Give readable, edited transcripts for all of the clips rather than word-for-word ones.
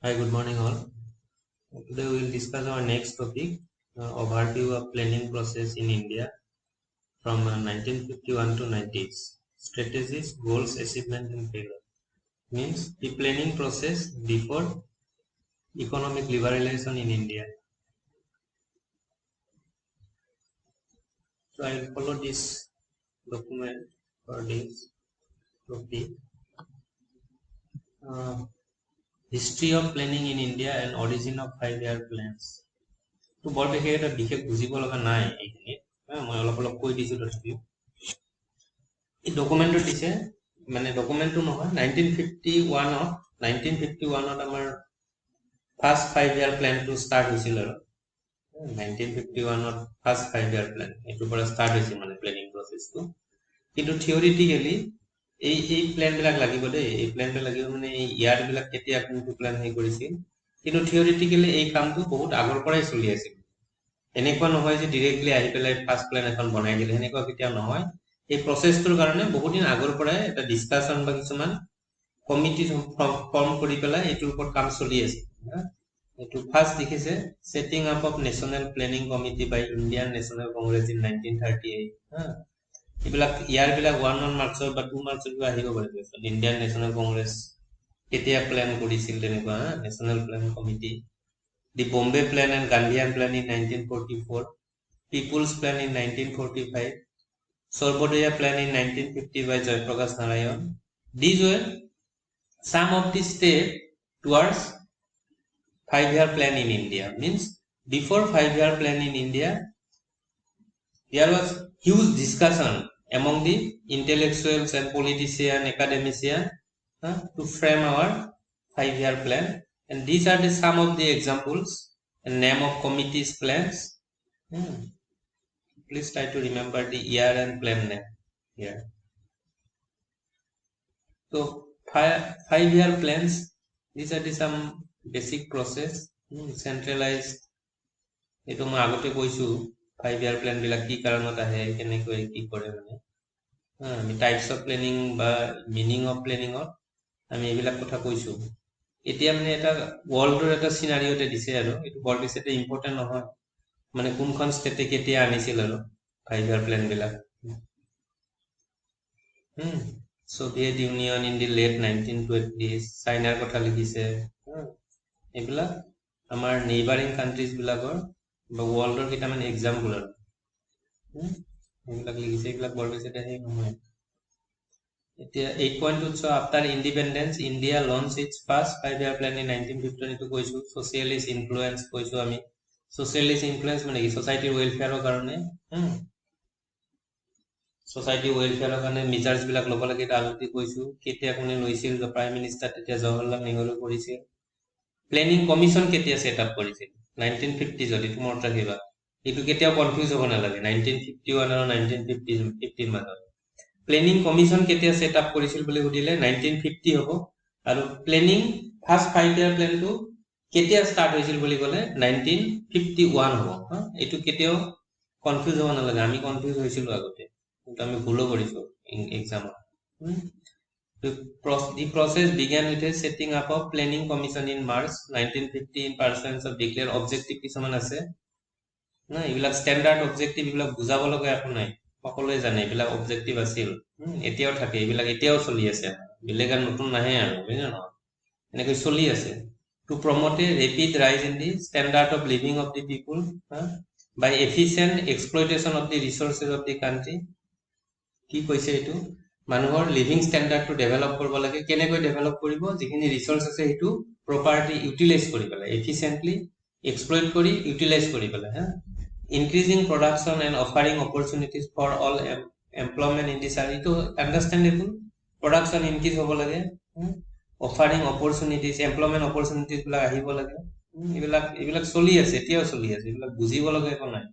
Hi, good morning all. Today we will discuss our next topic, overview of planning process in India from 1951 to 90s. Strategies, goals, achievement and failure. Means the planning process before economic liberalization in India. So I will follow this document for this topic. Uh, History of planning in India and origin of 5-year plans. তো বৰ বিশেষ এটা বিশেষ বুজিব লগা নাই এইখিনি মই অলপ অলপ কৈ দিছো তথাপিও এই ডকুমেন্টটো দিছে মানে ডকুমেন্টটো নহয় 1951 আমাৰ ফাৰ্স্ট 5-year প্ল্যানটো ষ্টাৰ্ট হৈছিল আৰু 1951 ফাৰ্স্ট 5-year প্ল্যান এটোৰ পৰা ষ্টাৰ্ট হৈছিল মানে প্ল্যানিং প্ৰসেসটো কিন্তু থিওৰিটিক্যালি এই প্ল্যান বিলাক লাগিব দেই এই প্ল্যানটো লাগিব মানে এই ইয়াৰ বিলাক কেতিয়া কোনটো প্ল্যান হে কৰিছিল কিন্তু থিওৰিটিক্যালি এই কামটো বহুত আগৰ পৰাই চলি আছিল এনেকুৱা নহয় যে ডাইৰেক্টলি আহি পেলাই ফাৰ্স্ট প্ল্যান এখন বনাই দিলে এনেকুৱা কেতিয়া নহয় এই প্ৰসেসটোৰ কাৰণে বহুত দিন আগৰ পৰাই এটা ডিসকাশন বা কিছুমান কমিটি ফৰ্ম কৰি পেলাই এটোৰ ওপৰত কাম চলি আছে এটো ফাৰ্স্ট দেখিছে setting up of national planning committee by Indian National Congress in 1938 এইবিলাক ইয়াৰ বিলাক 1 মাৰ্চৰ বা 2 মাৰ্চৰ আহিব পাৰে ইন্ডিয়ান নেশনাল কংগ্ৰেছ কেতিয়া প্ল্যান কৰিছিল তেনেকুৱা national plan committee The Bombay Plan and Gandhian Plan in 1944, People's Plan in 1945, Sorbodaya Plan in 1950 by Jayaprakash Narayan. These were some of the steps towards 5-year plan in India. Means before 5-year plan in India, there was huge discussion among the intellectuals and politicians, academicians to frame our 5-year plan. And these are some of the examples and name of committees plans. Please try to remember the year and plan name here. So 5-year plans, these are some basic process, centralized. এটো মই আগতে কৈছো 5-year plan বিলাক কি কাৰণত আহে কেনেকৈ কি কৰে মানে আমি টাইপস অফ প্ল্যানিং বা মিনিং অফ প্ল্যানিং আমি এইবিলাক কথা কৈছো এতিয়া মানে এটা ওয়াৰ্ল্ডৰ এটা সিনাৰিওতে দিছে আৰু এটো বৰ বেছি এটা ইম্পৰ্টেন্ট নহয় মানে কোনখন ষ্টেটে কেতিয়া আনিছিল আৰু 5-year প্ল্যান বিলাক Soviet Union in the late 1920s চাইনাৰ কথা লিখিছে এইবিলাক আমাৰ নেইবাৰিং কান্ট্ৰিজ বিলাকৰ বা ওয়াৰ্ল্ডৰ কিটামান এক্সাম্পল আৰু এইবিলাক লিখিছে এইবিলাক বৰ বেছি এটা হেই নহয় এতিয়া 8.2 so after independence India launched its first 5-year plan in 1952 to কৈছো socialist influence কৈছো আমি socialist influence মানে কি society welfare কাৰণে society welfare কাৰণে measures বিলাক ল'ব লাগে এটা আলোচনা কৈছো কেতিয়া কোনে লৈছিল প্ৰাইম মিনিষ্টাৰ তেতিয়া জৱাহৰলাল নেহৰু কৰিছিল প্ল্যানিং কমিশন কেতিয়া সেট আপ কৰিছিল 1950 যদি তোমাৰ ৰাখিবা এটো কেতিয়াও কনফিউজ হ'ব নালাগে 1951 আৰু 1915 মাজত প্ল্যানিং কমিশন কেতিয়া সেট আপ কৰিছিল বুলি সুধিলে 1950 হ'ব আৰু প্ল্যানিং ফাৰ্স্ট 5-year প্ল্যানটো কেতিয়া স্টার্ট হৈছিল বুলি ক'লে 1951 হ'ব এটো কেতিয়াও কনফিউজ হ'ব নালাগে আমি কনফিউজ হৈছিল আগতে কিন্তু আমি ভুলো কৰিছো এক্সামত The process began with a setting up of planning commission in March 1950 in pursuance of declared objective কিছুমান আছে না এইবিলাক স্ট্যান্ডার্ড অবজেক্টিভ এইবিলাক বুজাব লগা একো নাই সকলোৱে জানে এইবিলাক অবজেক্টিভ আছিল এতিয়াও থাকে এইবিলাক এতিয়াও চলি আছে বিলেগাৰ নতুন নাহে আৰু বুজিলা ন এনেকৈ চলি আছে to promote a rapid rise in the standard of living of the people by efficient exploitation of the resources of the country কি কৈছে এটো মানুহৰ লিভিং স্ট্যান্ডাৰ্ড টু ডেভেলপ কৰিব লাগে কেনেকৈ ডেভেলপ কৰিব যিখিনি ৰিসোৰ্স আছে হেতু প্ৰপাৰ্টি ইউটিলাইজ কৰি পেলাই এফিশিয়েন্টলি এক্সপ্লইট কৰি ইউটিলাইজ কৰি পেলাই increasing production and offering opportunities for all employment in this area to understandable production increase hobo lage offering opportunities employment opportunities bla ahibo lage ebilak choli ase etiao choli ase ebilak bujibo lage ekon nai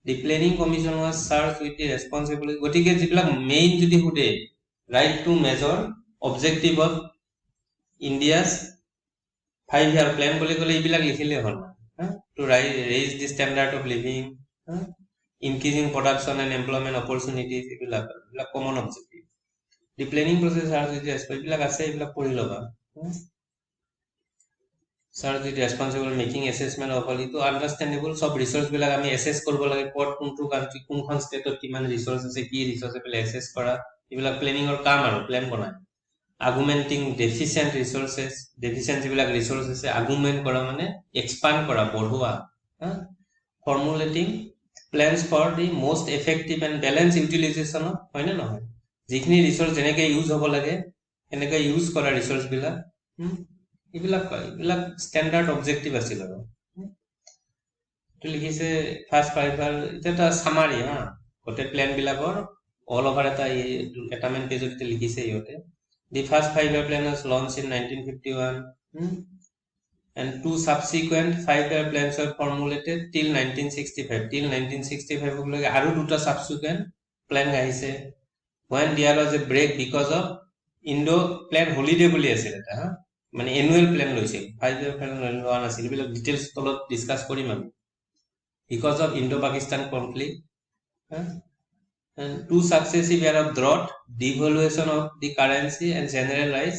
the planning commission was charged with the responsibility gotike jibilak main jodi hude right to measure objective of India's 5-year plan boli gole ebilak likhile hol to raise the standard of living, increasing production and employment opportunities, এইবিলাক common objective. The planning process has with the aspect বিলাক আছে এইবিলাক পঢ়ি লবা Sir, the responsible making assessment of all itu understandable. Sub resource बिला आमी assess करबो लगे port kuntu country kunkhon state of kiman resource ase ki resource बिला assess करा इबिला planning और काम आरो plan बना argumenting deficient resources deficiency बिला resources ase argument करा माने expand करा बढ़ुआ formulating plans for the most effective and balanced utilization of হয় না নহয় যিখিনি resource যেনেকে use হ'ব লাগে এনেকে use কৰা resource बिला এইবিলাক স্ট্যান্ডাৰ্ড অবজেক্টিভ আছিল আৰু তো লিখিছে ফাৰ্স্ট ফাইভাৰ এটা সামাৰি হ্যাঁ গোটে প্ল্যান বিলাকৰ অল ওভার এটা মেন পেজত লিখিছে ইহতে the first 5 year plan was launched in 1951 and two subsequent 5 year plans were formulated till 1965 till 1965 লগে আৰু দুটা subsequent প্ল্যান আহিছে when there was a break because of Indo plan holiday বুলি আছিল এটা হ্যাঁ মানে এনুৱেল প্ল্যান লৈছিল 5 year প্ল্যান লোৱা নাছিল বিল ডিটেইলস তলত ডিসকাস কৰিম আমি because of Indo-Pakistan conflict and two successive year of drought devaluation of the currency and general rise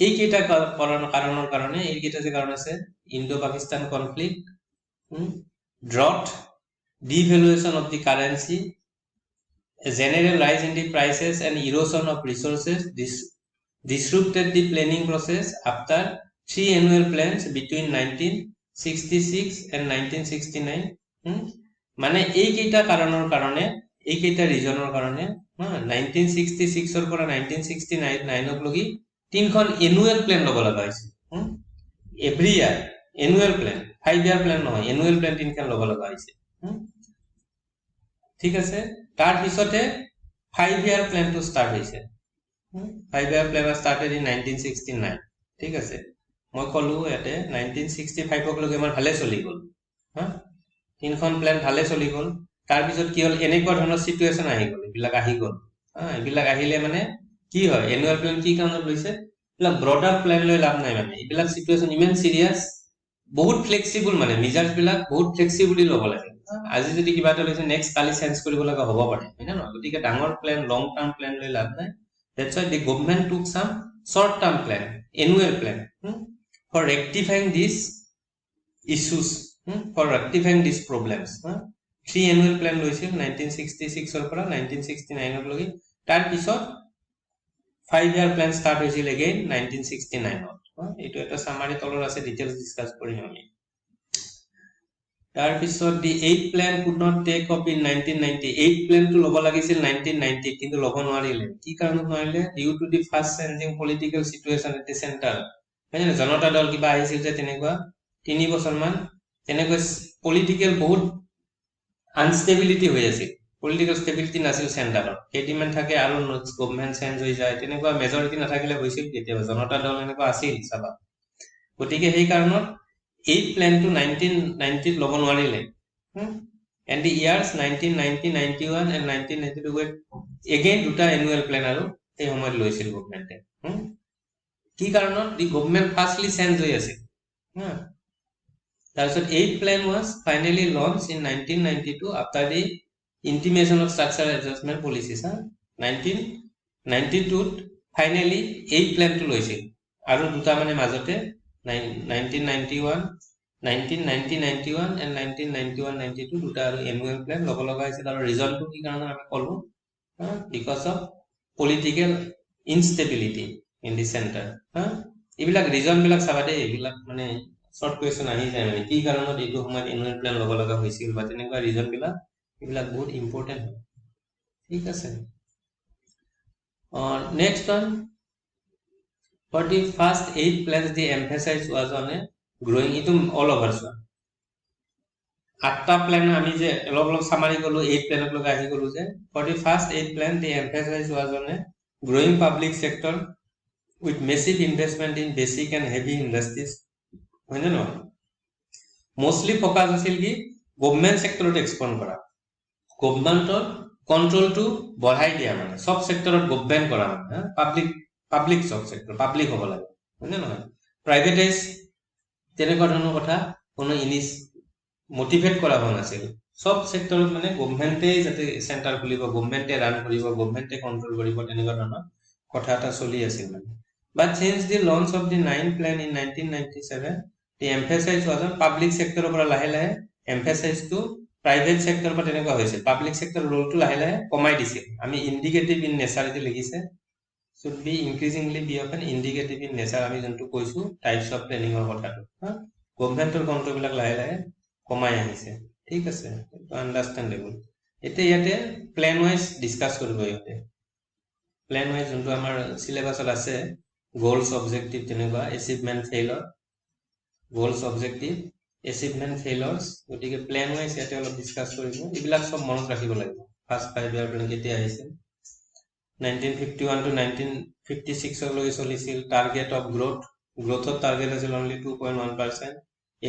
এই কেইটা কাৰণৰ কাৰণে এই কেইটা যে কাৰণ আছে Indo-Pakistan conflict drought devaluation of the currency a general rise in the prices and erosion of resources disrupted the planning process after 3 annual plans between 1966 and 1969 মানে এই কেইটা কাৰণৰ কাৰণে এই কেইটা ৰিজনৰ কাৰণে 1966 ৰ পৰা 1969 ক লগি তিনখন এনুৱেল প্ল্যান ল'ব লগা হৈছে এভৰি ইয়াৰ এনুৱেল প্ল্যান 5 ইয়াৰ প্ল্যান নহয় এনুৱেল প্ল্যান তিনখন ল'ব লগা হৈছে ঠিক আছে তাৰ পিছতে 5 ইয়াৰ প্ল্যানটো ষ্টাৰ্ট হৈছে 5 year plan was started in 1969 ঠিক আছে মই কলো এতে 1965 ক লগে আমাৰ ভালে চলি গল হা তিনখন প্ল্যান ভালে চলি গল তাৰ পিছত কি হল এনেকুৱা ধৰণৰ সিচুৱেচন আহি গল বিলাক আহি গল বিলাক আহিলে মানে কি হয় এনুৱেল প্ল্যান কি কাৰণত লৈছে বিলাক ব্ৰডাৰ প্ল্যান লৈ লাভ নাই মানে বিলাক সিচুৱেচন ইমান সিৰিয়াস বহুত ফ্লেক্সিবল মানে মিজাজ বিলাক বহুত ফ্লেক্সিবলি ল'ব লাগে আজি যদি কিবা এটা লৈছে নেক্সট কালি চেঞ্জ কৰিব লগা হ'ব পাৰে হয় না গতিকে ডাঙৰ প্ল্যান লং টাৰ্ম প্ল্যান লৈ লাভ নাই That's why the government took some short-term plan, annual plan, for rectifying these issues, for rectifying these problems. 3 annual plan লৈছিল 1966 ৰ পৰা 1969 ক লগি তাৰ পিছত 5 year plan start হৈছিল again 1969 ত এইটো এটা সামাৰি তলৰ আছে ডিটেইলস ডিসকাস কৰিম আমি তাৰ পিছত দি 8 plan could not take up in 1998 plan to লব লাগিছিল 1990 কিন্তু লব নোৱাৰিলে কি কাৰণত নোৱাৰিলে due to the fast changing political situation at the center মানে জনতা দল কিবা আহিছিল যে তেনেকুৱা 3 বছৰ মান তেনেকৈ পলিটিক্যাল বহুত আনস্টেবিলিটি হৈ আছিল পলিটিক্যাল ষ্টেবিলিটি নাছিল সেন্টাৰত কেইদিনমান থাকে আৰু গভৰ্ণমেন্ট চেঞ্জ হৈ যায় তেনেকুৱা মেজৰিটি নাথাকিলে হৈছিল কেতিয়াবা জনতা দল এনেকুৱা আছিল সভা গতিকে সেই কাৰণত 8 plan to 1990 লব নোৱাৰিলে and the years 1990 91 and 1992 were again দুটা annual plan আৰু এই সময়ত লৈছিল গভৰ্ণমেন্টে কি কাৰণত the government firstly চেঞ্জ হৈ আছিল তাৰপিছত 8 plan was finally launched in 1992 after the intimation of structural adjustment policies 1992 finally 8 plan to লৈছিল আৰু দুটা মানে মাজতে 1991 and 1991-92 দুটা আৰু annual plan লব লগা হৈছিল আৰু ৰিজনটো কি কাৰণে আমি কলো because of political instability in the center এইবিলাক ৰিজন বিলাক চাবা দেই এইবিলাক মানে শৰ্ট কোয়েশ্চন আহি যায় মানে কি কাৰণত এইটো সময়ত annual plan লব লগা হৈছিল বা তেনেকুৱা ৰিজন বিলাক এইবিলাক বহুত ইম্পৰ্টেন্ট হয় ঠিক আছে next one for the first 8 plans the emphasis was on a growing itu all over so 8টা প্ল্যান আমি যে অলপ সামারি করলো 8 প্ল্যান লগে আহি গলো যে for the first 8 plan the emphasis was on a growing public sector with massive investment in basic and heavy industries হয় না মোস্টলি ফোকাস আছিল কি গভর্নমেন্ট সেক্টৰত এক্সপান্ড কৰা গভৰ্নমেন্টৰ কন্ট্ৰোলটো বঢ়াই দিয়া মানে সব সেক্টৰত গভৰ্নমেন্ট কৰা মানে পাবলিক সব সেক্টৰ পাবলিক হ'ব লাগে হয় না প্ৰাইভেটাইজ তেনেকুৱা ধৰণৰ কথা কোনো ইনিস মোটিভেট কৰা হোৱা নাছিল সব সেক্টৰত মানে গভৰ্নমেন্টে যাতে সেন্টাৰ খুলিব গভৰ্নমেন্টে ৰান কৰিব গভৰ্নমেন্টে কন্ট্ৰোল কৰিব তেনেকুৱা ধৰণৰ কথা এটা চলি আছিল মানে but since the launch of the 9th plan in 1997 The emphasize was on public sector পৰা লাহে লাহে emphasize to private sector পৰা তেনেকুৱা হৈছিল public sector role টো লাহে লাহে কমাই দিছিল আমি indicative in nature টো লিখিছে should be increasingly be of an indicative in nature আমি যোনটো কৈছো types of planning ৰ কথাটো গভৰ্ণমেণ্টৰ কন্ট্ৰলবিলাক লাহে লাহে কমাই আহিছে ঠিক আছে এটা আন্ডাৰষ্টেণ্ডেবল এতিয়া ইয়াতে প্ল্যান ওয়াইজ ডিসকাস কৰিব ইয়াতে প্ল্যান ওয়াইজ যোনটো আমাৰ সিলেবাছত আছে goals objective তেনেকুৱা achievement failure goals objective achievement failures গতিকে প্ল্যান ওয়াইজ ইয়াতে অলপ ডিসকাস কৰিব এইবিলাক সব মনত ৰাখিব লাগিব ফাৰ্স্ট 5 ইয়াৰ প্ল্যান কেতিয়া আহিছিল 1951 to 1956 লৈকে চলিছিল টাৰ্গেট অফ গ্ৰোথৰ টাৰ্গেট আছিল only 2.1%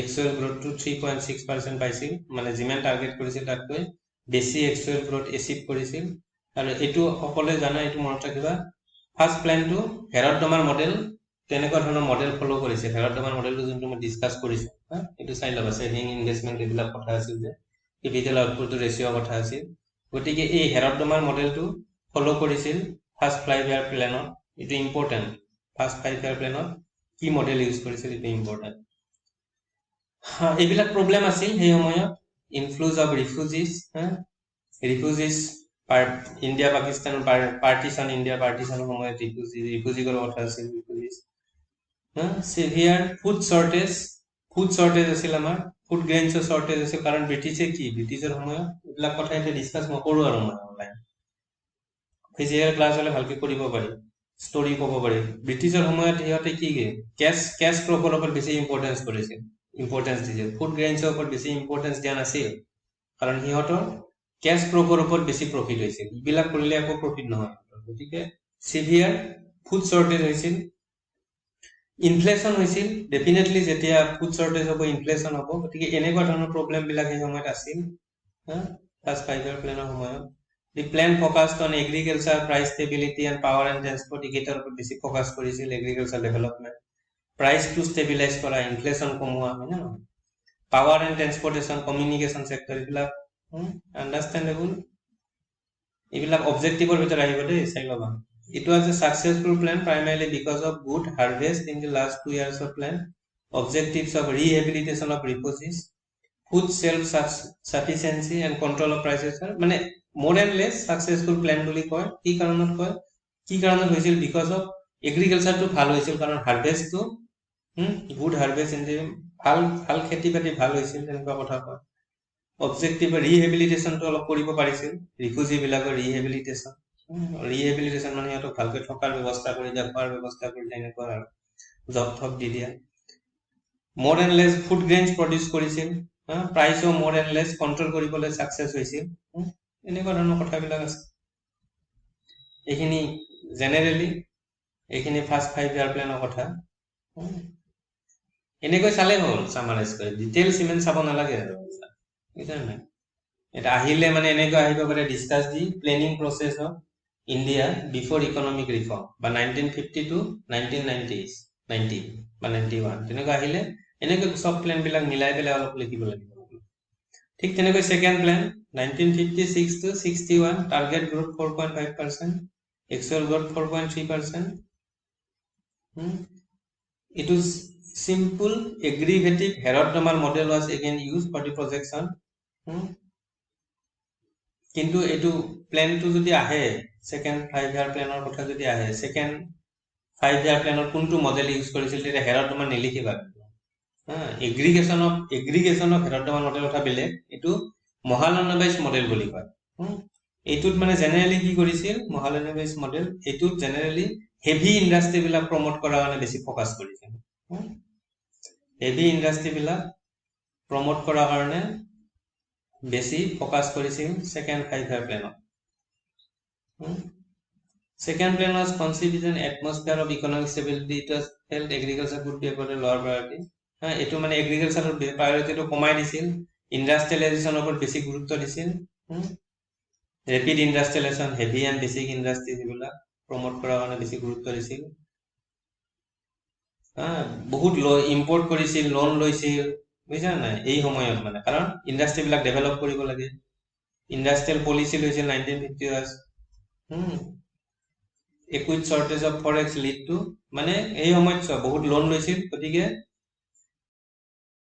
actual growth to 3.6% পাইছিল মানে যিমান টাৰ্গেট কৰিছিল তাতকৈ বেছি actual growth achieve কৰিছিল আৰু এটো সকলে জানা এটো মনত ৰাখিবা ফাৰ্স্ট প্ল্যানটো হেৰড ডমাৰ মডেল তেনেকুৱা ধৰণৰ মডেল ফলো কৰিছে হেৰড ডমাৰ মডেলটো যোনটো মই ডিসকাস কৰিছো এটো চাই লবা সেভিং ইনভেষ্টমেন্ট এইবিলাক কথা আছিল যে কেপিটাল আউটপুট ৰেশিও কথা আছিল গতিকে এই হেৰড ডমাৰ মডেলটো ফলো কৰিছিল ফাৰ্স্ট 5 ইয়াৰ প্ল্যানত এটো ইম্পৰ্টেন্ট ফাৰ্স্ট 5 ইয়াৰ প্ল্যানত কি মডেল ইউজ কৰিছিল এটো ইম্পৰ্টেন্ট এইবিলাক প্ৰবলেম আছিল সেই সময়ত ইনফ্লুজ of ৰিফিউজিজ ৰিফিউজিজ India Pakistan partition India partition সময়ত ৰিফিউজিৰ কথা আছিল ৰিফিউজিজ সিভিয়াৰ ফুড শৰ্টেজ আছিল আমাৰ ফুড গ্ৰেইনছৰ শৰ্টেজ আছিল কাৰণ ব্ৰিটিছৰ সময়ত এইবিলাক কথা এতিয়া ডিসকাস নকৰো আৰু মই অনলাইন ফিজিক্যাল ক্লাস হলে ভালকে কৰিব পাৰি স্টোৰি ক'ব পাৰি ব্ৰিটিছৰ সময়ত ইহঁতে কি ক্যাশ ক্ৰপৰ ওপৰত বেছি ইম্পৰ্টেন্স দিছিল ফুড গ্ৰেইনছৰ ওপৰত বেছি ইম্পৰ্টেন্স দিয়া নাছিল কাৰণ ইহঁতৰ ক্যাশ ক্ৰপৰ ওপৰত বেছি প্ৰফিট হৈছিল ইবিলাক কৰিলে একো প্ৰফিট নহয় গতিকে সিভিয়াৰ ফুড শৰ্টেজ হৈছিল ইনফ্লেশন হৈছিল ডেফিনেটলি যেতিয়া ফুড শৰ্টেজ হ'ব ইনফ্লেশন হ'ব গতিকে এনেকুৱা ধৰণৰ প্ৰবলেম বিলাক এই সময়ত আছিল ফাৰ্স্ট 5 ইয়াৰ প্ল্যানৰ সময়ত The plan focused on agriculture, price stability and power and transport indicator पर बेसी focus কৰিছিল agriculture development, price to stabilize কৰা, inflation কমোৱা হয় না power and transportation, communication sector এইবিলাক understandable এইবিলাক objective ৰ ভিতৰত আহিব দেই চাই লবা It was a successful plan primarily because of good harvest in the last 2 years of plan, objectives of rehabilitation of refugees, food self-sufficiency and control of prices মানে more and less successful plan বুলি কয় কি কাৰণত হৈছিল because of agriculture টো ভাল হৈছিল কাৰণ harvest টো good harvest in the ভাল খেতি বাতি ভাল হৈছিল তেনেকুৱা কথা কয় objective rehabilitation টো অলপ কৰিব পাৰিছিল ৰিফিউজি বিলাকৰ rehabilitation মানে ইয়াতো ভালকৈ থকাৰ ব্যৱস্থা কৰি দিয়া খোৱাৰ ব্যৱস্থা কৰি দিয়া এনেকুৱা আৰু জব থব দি দিয়া more and less food grains produce কৰিছিল price of more and less control কৰিবলৈ success হৈছিল এনেকুৱা ধৰণৰ কথাবিলাক আছে এইখিনি জেনাৰেলি এইখিনি ফাৰ্স্ট 5 ইয়াৰ প্ল্যানৰ কথা এনেকৈ চালে হ'ল সামাৰাইজ কৰি ডিটেইলছ ইমান চাব নালাগে আৰু বুজিছানে এটা আহিলে মানে এনেকৈ আহিব পাৰে discuss the planning process of India before economic reform বা 1950 টু 1990 বা 91 তেনেকৈ আহিলে এনেকৈ সব প্ল্যান বিলাক মিলাই পেলাই অলপ লিখিব লাগিব ঠিক তেনেকৈ second plan 1956 to 61 target growth 4.5% actual growth 4.3% it was simple aggregative Herod-Domal model was again used for the projection কিন্তু এটো প্ল্যান টু যদি আহে সেকেন্ড 5 ইয়াৰ প্ল্যানৰ কথা যদি আহে সেকেন্ড 5 ইয়াৰ প্ল্যানৰ কোনটো মডেল ইউজ কৰিছিল তেতিয়া Herod-Domal নিলিখিবা এগ্ৰিগেশন অফ Herod-Domal মডেল কথা বেলেগ এটো মহালনবিস মডেল বুলি কয় এটুত মানে জেনাৰেলি কি কৰিছিল মহালনবিস মডেল এটুত জেনাৰেলি হেভি ইন্ডাষ্ট্ৰি বিলাক প্ৰমোট কৰাৰ কাৰণে বেছি ফোকাস কৰিছিল হেভি ইন্ডাষ্ট্ৰি বিলাক প্ৰমোট কৰাৰ কাৰণে বেছি ফোকাস কৰিছিল সেকেন্ড 5 ইয়াৰ প্ল্যানত second plan was conceived in an atmosphere of economic stability it was felt agriculture could be a lower priority এটো মানে এগ্ৰিকালচাৰৰ প্ৰায়োৰিটিটো কমাই দিছিল ইন্ডাষ্ট্ৰিয়েলাইজেশনৰ ওপৰত বেছি গুৰুত্ব দিছিল rapid industrialisation heavy and basic industry এইবিলাক প্ৰমোট কৰাৰ কাৰণে বেছি গুৰুত্ব দিছিল বহুত ইম্পোৰ্ট কৰিছিল লোন লৈছিল বুজিছা না এই সময়ত মানে কাৰণ ইন্ডাষ্ট্ৰি বিলাক ডেভেলপ কৰিব লাগে ইন্ডাষ্ট্ৰিয়েল পলিসি লৈছিল 1950s acute shortage of forex lead to মানে এই সময়ত বহুত লোন লৈছিল গতিকে